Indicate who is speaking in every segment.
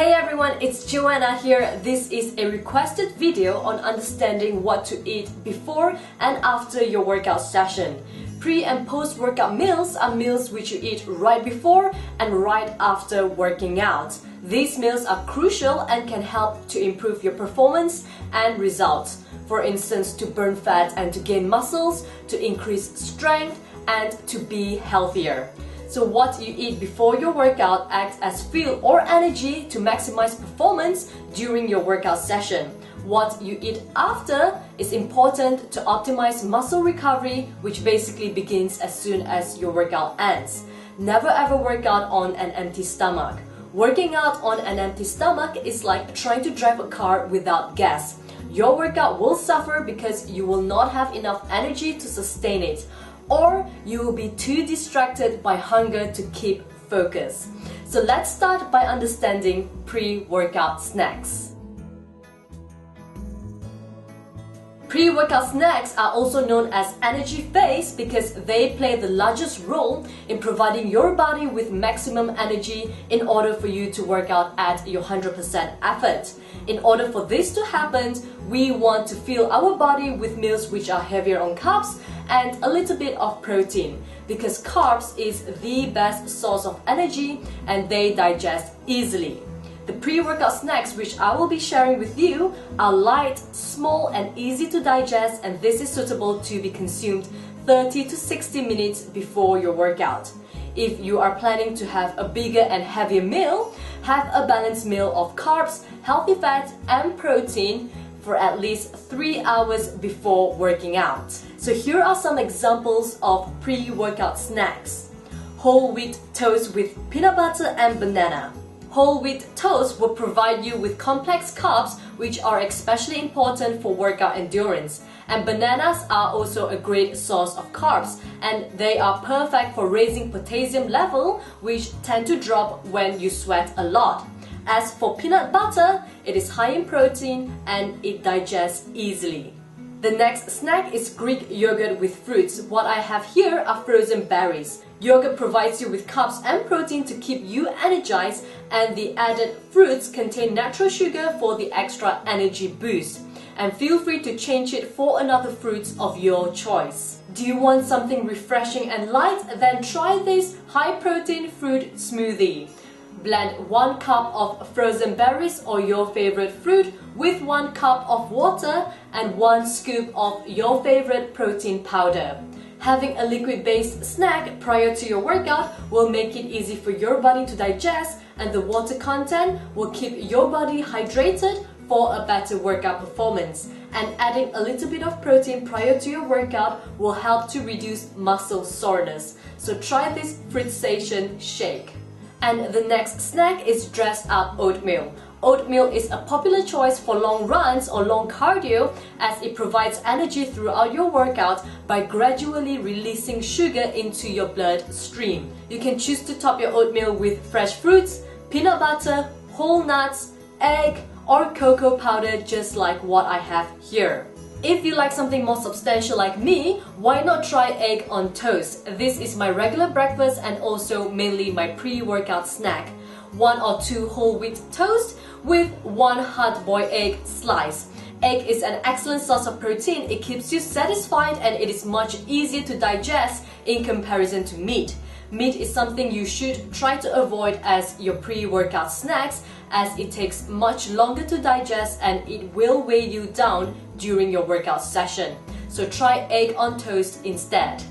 Speaker 1: Hey everyone, it's Joanna here. This is a requested video on understanding what to eat before and after your workout session. Pre and post workout meals are meals which you eat right before and right after working out. These meals are crucial and can help to improve your performance and results. For instance, to burn fat and to gain muscles, to increase strength and to be healthier. So what you eat before your workout acts as fuel or energy to maximize performance during your workout session. What you eat after is important to optimize muscle recovery, which basically begins as soon as your workout ends. Never ever work out on an empty stomach. Working out on an empty stomach is like trying to drive a car without gas. Your workout will suffer because you will not have enough energy to sustain it, or you will be too distracted by hunger to keep focus. So let's start by understanding pre-workout snacks. Pre-workout snacks are also known as energy phase because they play the largest role in providing your body with maximum energy in order for you to work out at your 100% effort. In order for this to happen, we want to fill our body with meals which are heavier on carbs and a little bit of protein, because carbs is the best source of energy and they digest easily. The pre-workout snacks which I will be sharing with you are light, small and easy to digest, and this is suitable to be consumed 30 to 60 minutes before your workout. If you are planning to have a bigger and heavier meal, have a balanced meal of carbs, healthy fats and protein for at least 3 hours before working out. So here are some examples of pre-workout snacks. Whole wheat toast with peanut butter and banana. Whole wheat toast will provide you with complex carbs which are especially important for workout endurance. And bananas are also a great source of carbs, and they are perfect for raising potassium level, which tend to drop when you sweat a lot. As for peanut butter, it is high in protein and it digests easily. The next snack is Greek yogurt with fruits. What I have here are frozen berries. Yogurt provides you with carbs and protein to keep you energized, and the added fruits contain natural sugar for the extra energy boost. And feel free to change it for another fruit of your choice. Do you want something refreshing and light? Then try this high protein fruit smoothie. Blend 1 cup of frozen berries or your favorite fruit with 1 cup of water and 1 scoop of your favorite protein powder. Having a liquid-based snack prior to your workout will make it easy for your body to digest, and the water content will keep your body hydrated for a better workout performance. And adding a little bit of protein prior to your workout will help to reduce muscle soreness. So try this fruit-station shake. And the next snack is dressed up oatmeal. Oatmeal is a popular choice for long runs or long cardio as it provides energy throughout your workout by gradually releasing sugar into your bloodstream. You can choose to top your oatmeal with fresh fruits, peanut butter, whole nuts, egg, or cocoa powder, just like what I have here. If you like something more substantial like me, why not try egg on toast? This is my regular breakfast and also mainly my pre-workout snack. 1 or 2 whole wheat toast with 1 hard-boiled egg slice. Egg is an excellent source of protein. It keeps you satisfied and it is much easier to digest in comparison to meat. Meat is something you should try to avoid as your pre-workout snacks, as it takes much longer to digest and it will weigh you down during your workout session. So try egg on toast instead.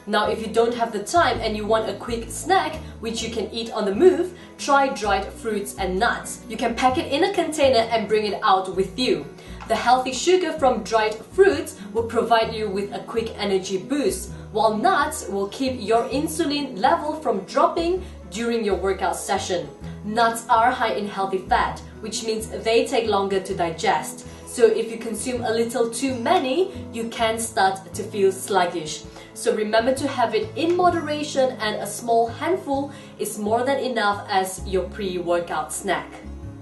Speaker 1: Now, if you don't have the time and you want a quick snack which you can eat on the move, try dried fruits and nuts. You can pack it in a container and bring it out with you. The healthy sugar from dried fruits will provide you with a quick energy boost, while nuts will keep your insulin level from dropping during your workout session. Nuts are high in healthy fat, which means they take longer to digest. So if you consume a little too many, you can start to feel sluggish. So remember to have it in moderation, and a small handful is more than enough as your pre-workout snack.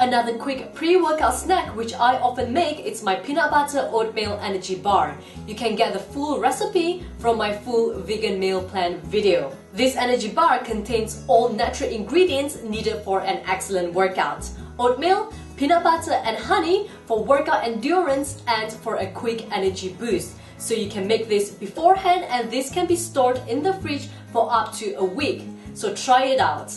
Speaker 1: Another quick pre-workout snack which I often make is my peanut butter oatmeal energy bar. You can get the full recipe from my full vegan meal plan video. This energy bar contains all natural ingredients needed for an excellent workout. oatmeal, peanut butter and honey for workout endurance and for a quick energy boost. So you can make this beforehand, and this can be stored in the fridge for up to a week. So try it out.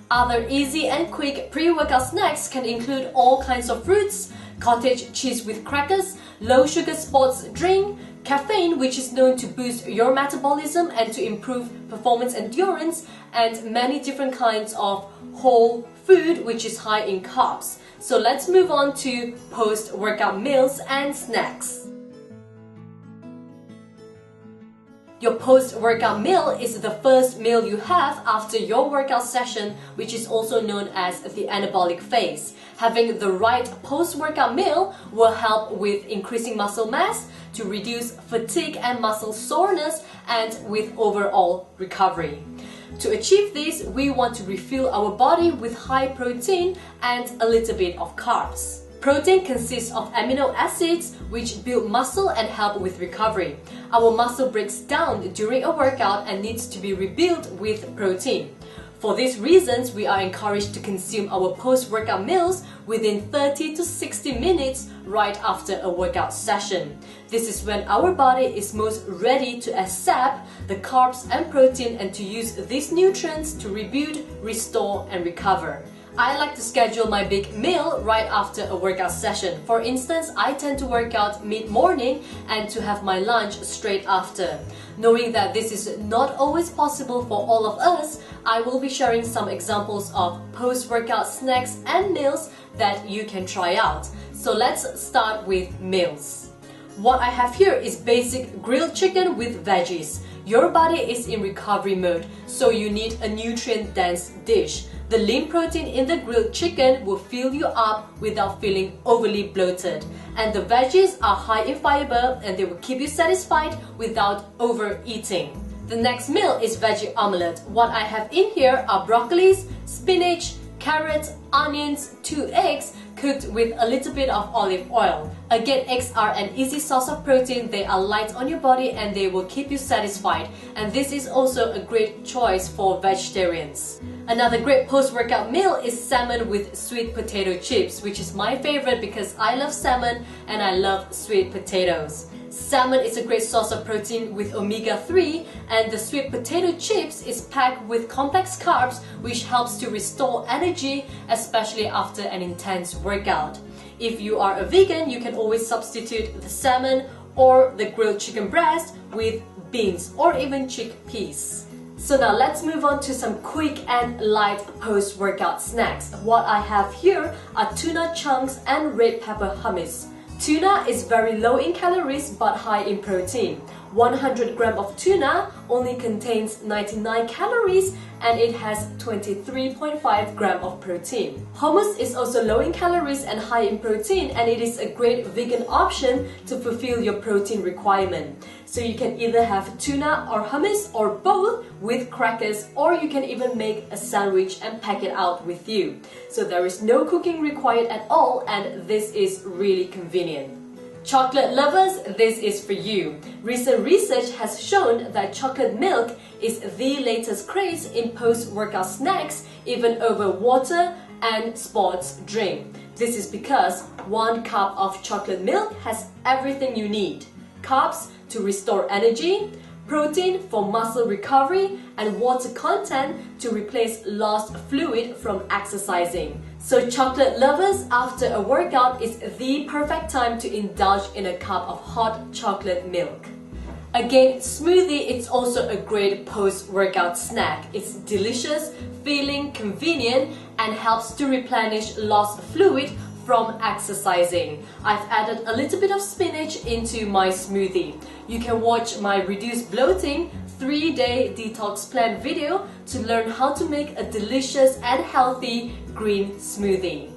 Speaker 1: Other easy and quick pre-workout snacks can include all kinds of fruits, cottage cheese with crackers, low sugar sports drink, caffeine, which is known to boost your metabolism and to improve performance endurance, and many different kinds of whole food which is high in carbs. So let's move on to post-workout meals and snacks. Your post-workout meal is the first meal you have after your workout session, which is also known as the anabolic phase. Having the right post-workout meal will help with increasing muscle mass, to reduce fatigue and muscle soreness, and with overall recovery. To achieve this, we want to refill our body with high protein and a little bit of carbs. Protein consists of amino acids which build muscle and help with recovery. Our muscle breaks down during a workout and needs to be rebuilt with protein. For these reasons, we are encouraged to consume our post-workout meals within 30 to 60 minutes right after a workout session. This is when our body is most ready to accept the carbs and protein and to use these nutrients to rebuild, restore and recover. I like to schedule my big meal right after a workout session. For instance, I tend to work out mid-morning and to have my lunch straight after. Knowing that this is not always possible for all of us, I will be sharing some examples of post-workout snacks and meals that you can try out. So let's start with meals. What I have here is basic grilled chicken with veggies. Your body is in recovery mode, so you need a nutrient-dense dish. The lean protein in the grilled chicken will fill you up without feeling overly bloated. And the veggies are high in fiber and they will keep you satisfied without overeating. The next meal is veggie omelette. What I have in here are broccolis, spinach, carrots, onions, 2 eggs, cooked with a little bit of olive oil. Again, eggs are an easy source of protein. They are light on your body and they will keep you satisfied. And this is also a great choice for vegetarians. Another great post-workout meal is salmon with sweet potato chips, which is my favorite because I love salmon and I love sweet potatoes. Salmon is a great source of protein with omega-3, and the sweet potato chips is packed with complex carbs which helps to restore energy, especially after an intense workout. If you are a vegan, you can always substitute the salmon or the grilled chicken breast with beans or even chickpeas. So now let's move on to some quick and light post-workout snacks. What I have here are tuna chunks and red pepper hummus. Tuna is very low in calories but high in protein. 100 grams of tuna only contains 99 calories and it has 23.5 grams of protein. Hummus is also low in calories and high in protein, and it is a great vegan option to fulfill your protein requirement. So you can either have tuna or hummus or both with crackers, or you can even make a sandwich and pack it out with you. So there is no cooking required at all, and this is really convenient. Chocolate lovers, this is for you. Recent research has shown that chocolate milk is the latest craze in post-workout snacks, even over water and sports drink. This is because 1 cup of chocolate milk has everything you need: carbs to restore energy, protein for muscle recovery, and water content to replace lost fluid from exercising. So chocolate lovers, after a workout is the perfect time to indulge in a cup of hot chocolate milk. Again, smoothie is also a great post-workout snack. It's delicious, filling, convenient, and helps to replenish lost fluid from exercising. I've added a little bit of spinach into my smoothie. You can watch my Reduce Bloating 3-day detox plan video to learn how to make a delicious and healthy green smoothie.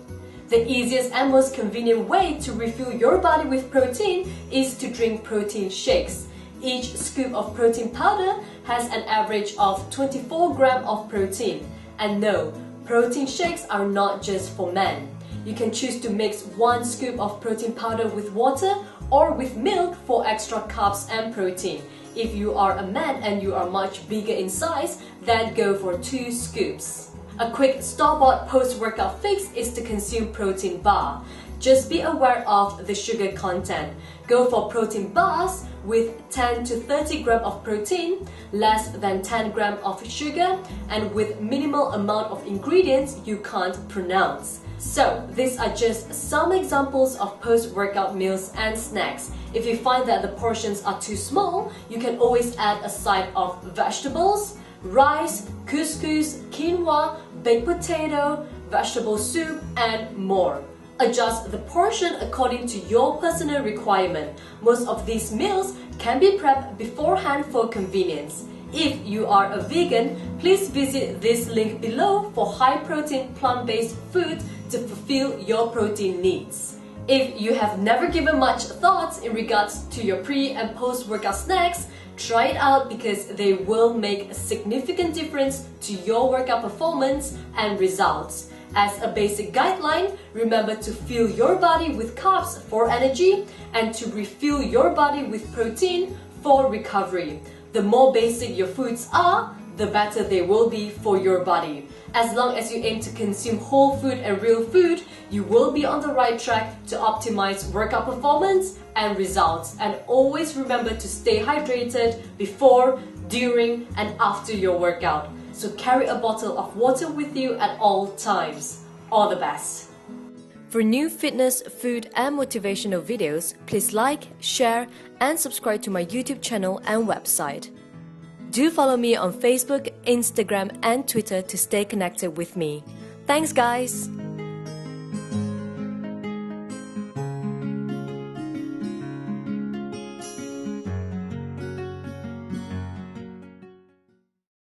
Speaker 1: The easiest and most convenient way to refill your body with protein is to drink protein shakes. Each scoop of protein powder has an average of 24 grams of protein. And no, protein shakes are not just for men. You can choose to mix 1 scoop of protein powder with water or with milk for extra carbs and protein. If you are a man and you are much bigger in size, then go for 2 scoops. A quick store-bought post-workout fix is to consume protein bar. Just be aware of the sugar content. Go for protein bars with 10 to 30 gram of protein, less than 10 gram of sugar, and with minimal amount of ingredients you can't pronounce. So these are just some examples of post-workout meals and snacks. If you find that the portions are too small, you can always add a side of vegetables, rice, couscous, quinoa, baked potato, vegetable soup, and more. Adjust the portion according to your personal requirement. Most of these meals can be prepped beforehand for convenience. If you are a vegan, please visit this link below for high-protein plant-based food to fulfill your protein needs. If you have never given much thought in regards to your pre- and post-workout snacks, try it out because they will make a significant difference to your workout performance and results. As a basic guideline, remember to fuel your body with carbs for energy and to refuel your body with protein for recovery. The more basic your foods are, the better they will be for your body. As long as you aim to consume whole food and real food, you will be on the right track to optimize workout performance and results. And always remember to stay hydrated before, during, and after your workout. So carry a bottle of water with you at all times. All the best! For new fitness, food, and motivational videos, please like, share, and subscribe to my YouTube channel and website. Do follow me on Facebook, Instagram, and Twitter to stay connected with me. Thanks, guys!